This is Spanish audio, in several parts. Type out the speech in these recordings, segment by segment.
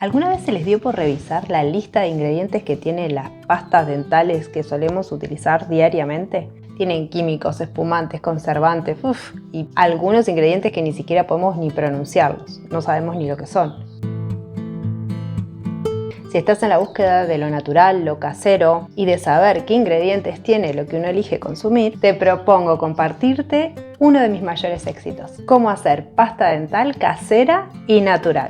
¿Alguna vez se les dio por revisar la lista de ingredientes que tienen las pastas dentales que solemos utilizar diariamente? Tienen químicos, espumantes, conservantes, y algunos ingredientes que ni siquiera podemos ni pronunciarlos, no sabemos ni lo que son. Si estás en la búsqueda de lo natural, lo casero y de saber qué ingredientes tiene lo que uno elige consumir, te propongo compartirte uno de mis mayores éxitos: cómo hacer pasta dental casera y natural.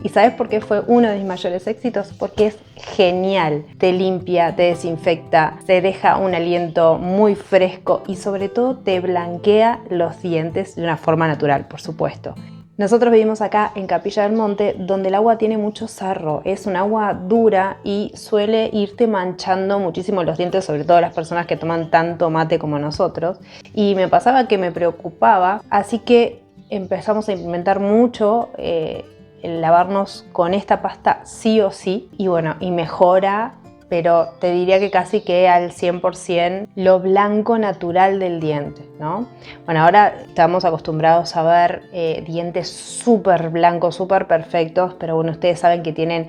¿Y sabes por qué fue uno de mis mayores éxitos? Porque es genial. Te limpia, te desinfecta, te deja un aliento muy fresco y sobre todo te blanquea los dientes de una forma natural, por supuesto. Nosotros vivimos acá en Capilla del Monte, donde el agua tiene mucho sarro. Es un agua dura y suele irte manchando muchísimo los dientes, sobre todo las personas que toman tanto mate como nosotros. Y me pasaba que me preocupaba, así que empezamos a implementar mucho el lavarnos con esta pasta sí o sí, y mejora, pero te diría que casi que al 100% lo blanco natural del diente, ¿no? Bueno, ahora estamos acostumbrados a ver dientes súper blancos, súper perfectos, pero bueno, ustedes saben que tienen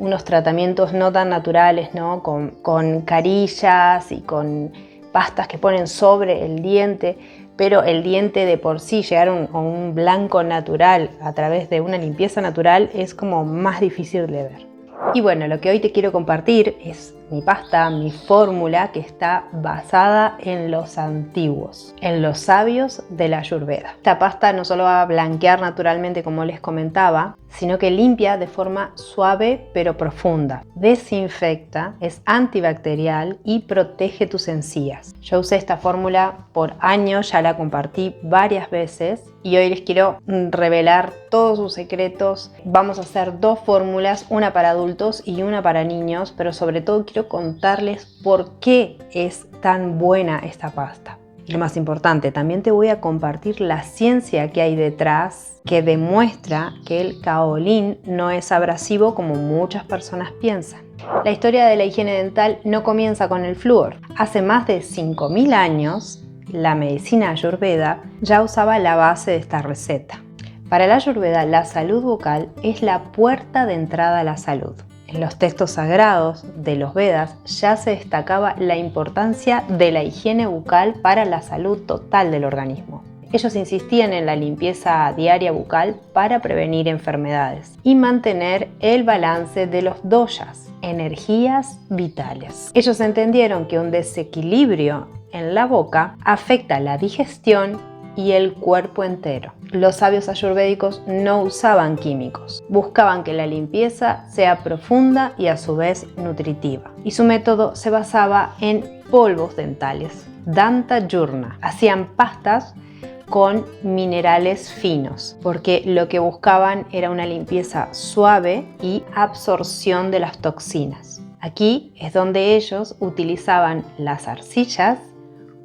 unos tratamientos no tan naturales, ¿no? Con carillas y con pastas que ponen sobre el diente, pero el diente de por sí llegar a un blanco natural a través de una limpieza natural es como más difícil de ver. Y bueno, lo que hoy te quiero compartir es mi pasta, mi fórmula, que está basada en los antiguos, en los sabios de la Ayurveda. Esta pasta no solo va a blanquear naturalmente, como les comentaba, sino que limpia de forma suave pero profunda. Desinfecta, es antibacterial y protege tus encías. Yo usé esta fórmula por años, ya la compartí varias veces y hoy les quiero revelar todos sus secretos. Vamos a hacer dos fórmulas, una para adultos y una para niños, pero sobre todo quiero contarles por qué es tan buena esta pasta. Y lo más importante, también te voy a compartir la ciencia que hay detrás que demuestra que el kaolín no es abrasivo como muchas personas piensan. La historia de la higiene dental no comienza con el flúor. Hace más de 5.000 años, la medicina ayurveda ya usaba la base de esta receta. Para la ayurveda, la salud bucal es la puerta de entrada a la salud. En los textos sagrados de los Vedas ya se destacaba la importancia de la higiene bucal para la salud total del organismo. Ellos insistían en la limpieza diaria bucal para prevenir enfermedades y mantener el balance de los doshas, energías vitales. Ellos entendieron que un desequilibrio en la boca afecta la digestión y el cuerpo entero. Los sabios ayurvédicos no usaban químicos, buscaban que la limpieza sea profunda y a su vez nutritiva. Y su método se basaba en polvos dentales, danta yurna. Hacían pastas con minerales finos, porque lo que buscaban era una limpieza suave y absorción de las toxinas. Aquí es donde ellos utilizaban las arcillas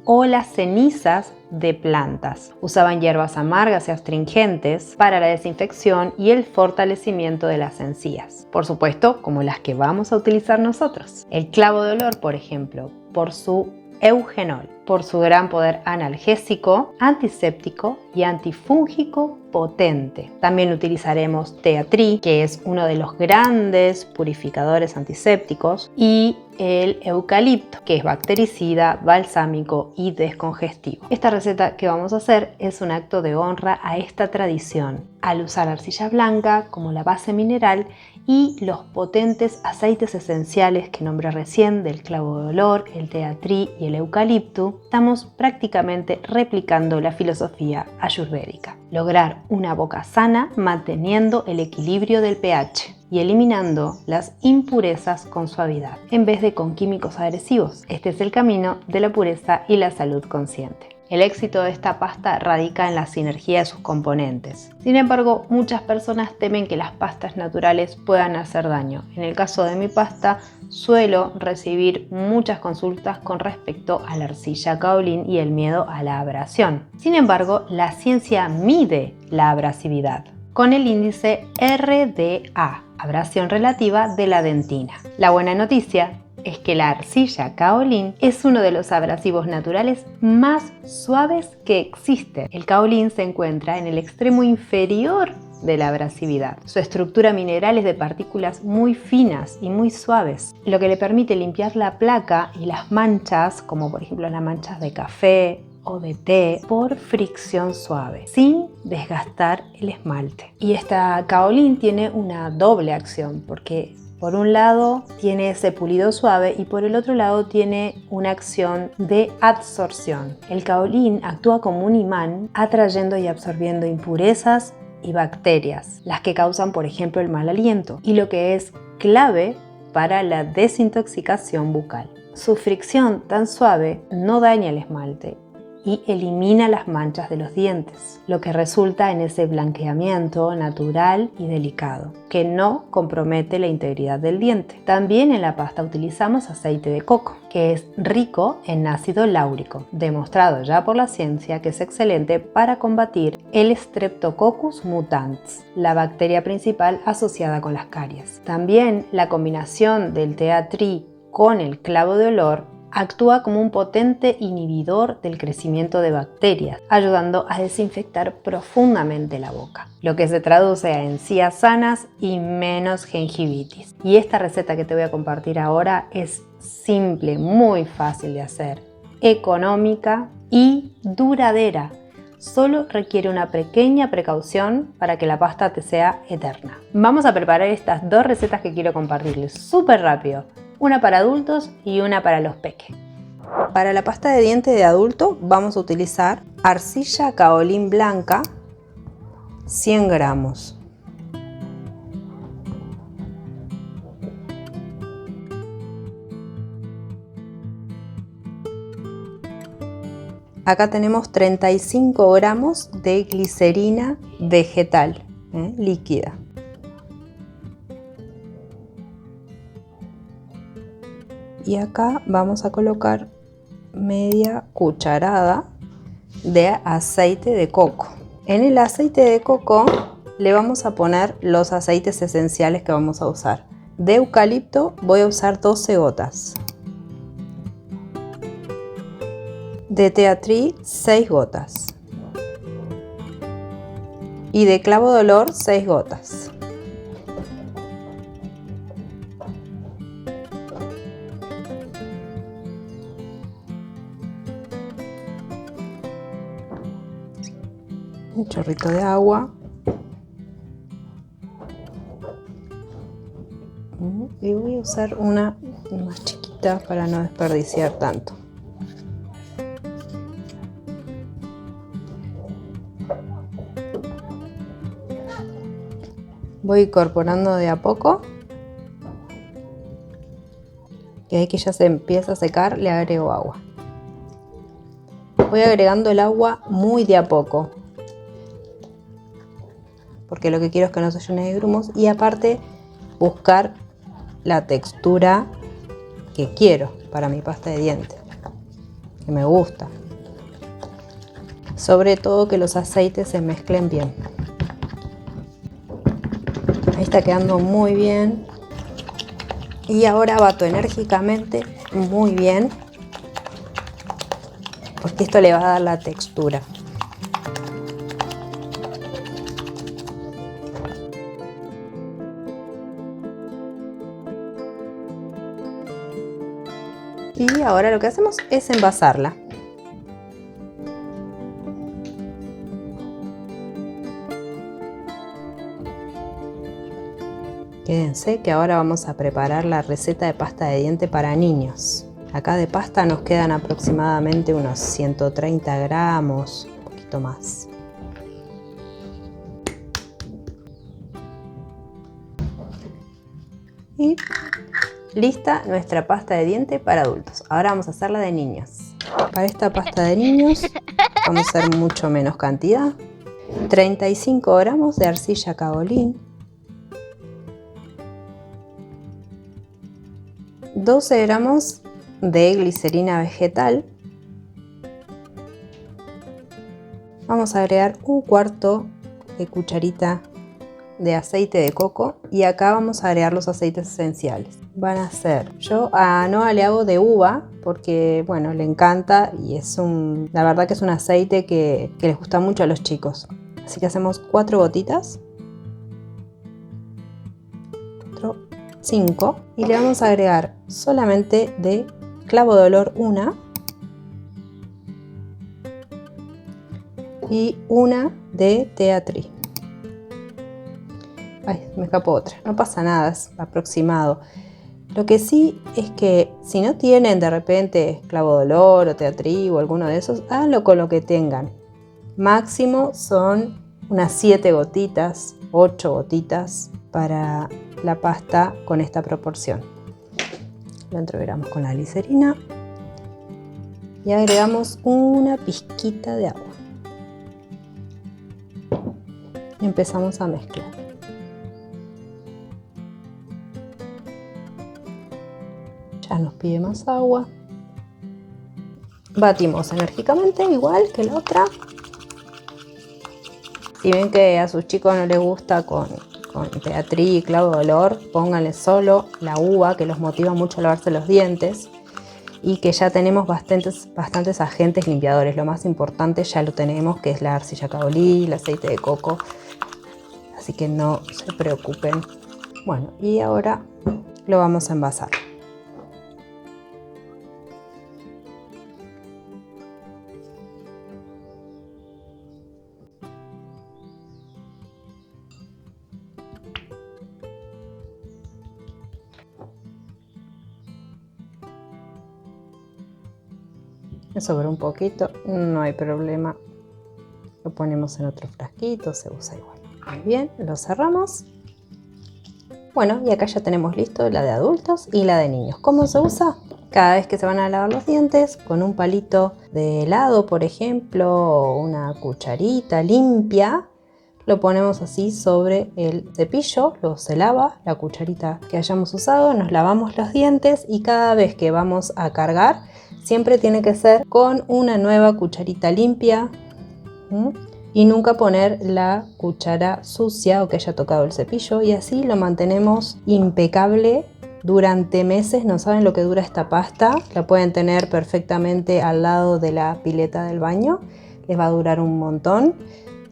o las cenizas de plantas. Usaban hierbas amargas y astringentes para la desinfección y el fortalecimiento de las encías. Por supuesto, como las que vamos a utilizar nosotros. El clavo de olor, por ejemplo, por su eugenol, por su gran poder analgésico, antiséptico y antifúngico potente. También utilizaremos tea tree, que es uno de los grandes purificadores antisépticos, y el eucalipto, que es bactericida, balsámico y descongestivo. Esta receta que vamos a hacer es un acto de honra a esta tradición, al usar arcilla blanca como la base mineral y los potentes aceites esenciales que nombré recién, del clavo de olor, el tea tree y el eucalipto. Estamos prácticamente replicando la filosofía ayurvédica. Lograr una boca sana manteniendo el equilibrio del pH y eliminando las impurezas con suavidad, en vez de con químicos agresivos. Este es el camino de la pureza y la salud consciente. El éxito de esta pasta radica en la sinergia de sus componentes. Sin embargo, muchas personas temen que las pastas naturales puedan hacer daño. En el caso de mi pasta, suelo recibir muchas consultas con respecto a la arcilla kaolín y el miedo a la abrasión. Sin embargo, la ciencia mide la abrasividad con el índice RDA, abrasión relativa de la dentina. La buena noticia es que la arcilla kaolín es uno de los abrasivos naturales más suaves que existen. El kaolín se encuentra en el extremo inferior de la abrasividad. Su estructura mineral es de partículas muy finas y muy suaves, lo que le permite limpiar la placa y las manchas, como por ejemplo las manchas de café o de té, por fricción suave, sin desgastar el esmalte. Y esta kaolín tiene una doble acción, porque por un lado tiene ese pulido suave y por el otro lado tiene una acción de adsorción. El kaolín actúa como un imán, atrayendo y absorbiendo impurezas y bacterias, las que causan por ejemplo el mal aliento, y lo que es clave para la desintoxicación bucal. Su fricción tan suave no daña el esmalte y elimina las manchas de los dientes, lo que resulta en ese blanqueamiento natural y delicado, que no compromete la integridad del diente. También en la pasta utilizamos aceite de coco, que es rico en ácido láurico, demostrado ya por la ciencia que es excelente para combatir el Streptococcus mutans, la bacteria principal asociada con las caries. También la combinación del tea tree con el clavo de olor actúa como un potente inhibidor del crecimiento de bacterias, ayudando a desinfectar profundamente la boca, lo que se traduce a encías sanas y menos gingivitis. Y esta receta que te voy a compartir ahora es simple, muy fácil de hacer, económica y duradera. Solo requiere una pequeña precaución para que la pasta te sea eterna. Vamos a preparar estas dos recetas que quiero compartirles súper rápido. Una para adultos y una para los peques. Para la pasta de diente de adulto vamos a utilizar arcilla kaolín blanca, 100 gramos. Acá tenemos 35 gramos de glicerina vegetal, líquida. Y acá vamos a colocar media cucharada de aceite de coco. En el aceite de coco le vamos a poner los aceites esenciales que vamos a usar. De eucalipto voy a usar 12 gotas. De tea tree 6 gotas. Y de clavo de olor 6 gotas. Un chorrito de agua y voy a usar una más chiquita para no desperdiciar tanto. Voy incorporando de a poco y ahí que ya se empieza a secar le agrego agua. Voy agregando el agua muy de a poco, porque lo que quiero es que no se llene de grumos y aparte buscar la textura que quiero para mi pasta de dientes, que me gusta. Sobre todo que los aceites se mezclen bien. Ahí está quedando muy bien. Y ahora bato enérgicamente muy bien, porque esto le va a dar la textura. Y ahora lo que hacemos es envasarla. Quédense que ahora vamos a preparar la receta de pasta de diente para niños. Acá de pasta nos quedan aproximadamente unos 130 gramos, un poquito más. Y lista nuestra pasta de diente para adultos. Ahora vamos a hacerla de niños. Para esta pasta de niños vamos a hacer mucho menos cantidad. 35 gramos de arcilla kaolín. 12 gramos de glicerina vegetal. Vamos a agregar un cuarto de cucharita de aceite de coco y acá vamos a agregar los aceites esenciales. Van a ser, yo a Noah le hago de uva porque bueno, le encanta y la verdad que es un aceite que les gusta mucho a los chicos. Así que hacemos 4 gotitas 4, 5 y le vamos a agregar solamente de clavo de olor una y una de tea tree. Ay, me escapó otra, no pasa nada, es aproximado. Lo que sí es que si no tienen de repente clavo de olor o tea tree o alguno de esos, háganlo con lo que tengan. Máximo son unas 7 gotitas, 8 gotitas para la pasta con esta proporción. Lo entreveramos con la glicerina y agregamos una pizquita de agua. Y empezamos a mezclar. Ya nos pide más agua. Batimos enérgicamente, igual que la otra. Si ven que a sus chicos no les gusta con tea tree y clavo de olor, pónganle solo la uva, que los motiva mucho a lavarse los dientes. Y que ya tenemos bastantes agentes limpiadores. Lo más importante ya lo tenemos, que es la arcilla caolí, el aceite de coco. Así que no se preocupen. Bueno, y ahora lo vamos a envasar. Me sobró un poquito, no hay problema. Lo ponemos en otro frasquito, se usa igual. Muy bien, lo cerramos. Bueno, y acá ya tenemos listo la de adultos y la de niños. ¿Cómo se usa? Cada vez que se van a lavar los dientes, con un palito de helado, por ejemplo, o una cucharita limpia, lo ponemos así sobre el cepillo, luego se lava la cucharita que hayamos usado, nos lavamos los dientes y cada vez que vamos a cargar, siempre tiene que ser con una nueva cucharita limpia. Y nunca poner la cuchara sucia o que haya tocado el cepillo, y así lo mantenemos impecable durante meses. No saben lo que dura esta pasta, la pueden tener perfectamente al lado de la pileta del baño, les va a durar un montón.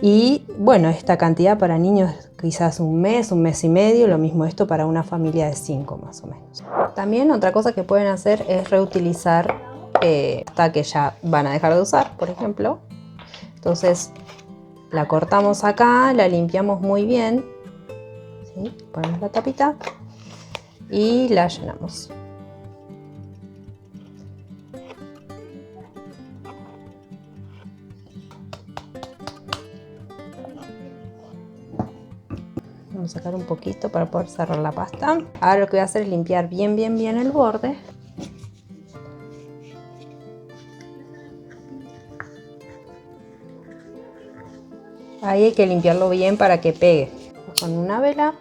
Y bueno, esta cantidad para niños quizás un mes y medio, lo mismo esto para una familia de 5 más o menos. También otra cosa que pueden hacer es reutilizar hasta que ya van a dejar de usar, por ejemplo. Entonces la cortamos acá, la limpiamos muy bien, ¿sí? Ponemos la tapita y la llenamos. Vamos a sacar un poquito para poder cerrar la pasta. Ahora lo que voy a hacer es limpiar bien el borde. Ahí hay que limpiarlo bien para que pegue. Con una vela.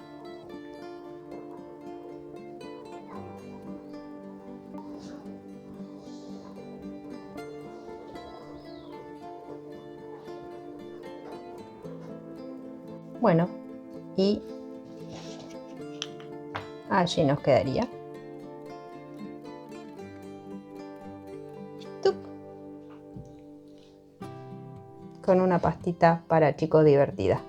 Bueno, y allí nos quedaría. Con una pastita para chicos divertida.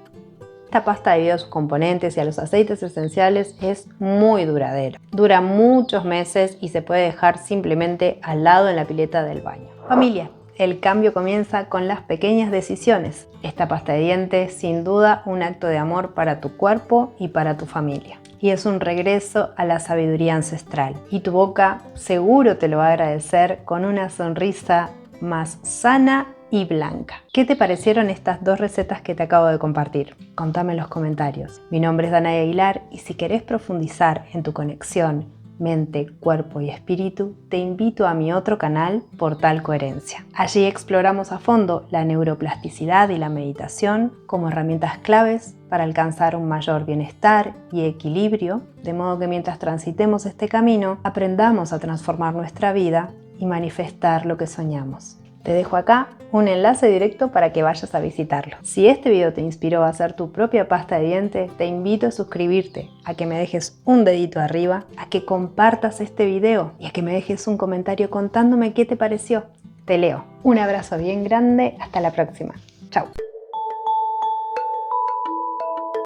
Esta pasta, debido a sus componentes y a los aceites esenciales, es muy duradera. Dura muchos meses y se puede dejar simplemente al lado en la pileta del baño. Familia, el cambio comienza con las pequeñas decisiones. Esta pasta de dientes, sin duda, un acto de amor para tu cuerpo y para tu familia. Y es un regreso a la sabiduría ancestral. Y tu boca seguro te lo va a agradecer con una sonrisa más sana y blanca. ¿Qué te parecieron estas dos recetas que te acabo de compartir? Contame en los comentarios. Mi nombre es Danae Aguilar y si querés profundizar en tu conexión mente, cuerpo y espíritu, te invito a mi otro canal, Portal Coherencia. Allí exploramos a fondo la neuroplasticidad y la meditación como herramientas claves para alcanzar un mayor bienestar y equilibrio, de modo que mientras transitemos este camino, aprendamos a transformar nuestra vida y manifestar lo que soñamos. Te dejo acá un enlace directo para que vayas a visitarlo. Si este video te inspiró a hacer tu propia pasta de dientes, te invito a suscribirte, a que me dejes un dedito arriba, a que compartas este video y a que me dejes un comentario contándome qué te pareció. Te leo. Un abrazo bien grande, hasta la próxima. Chao.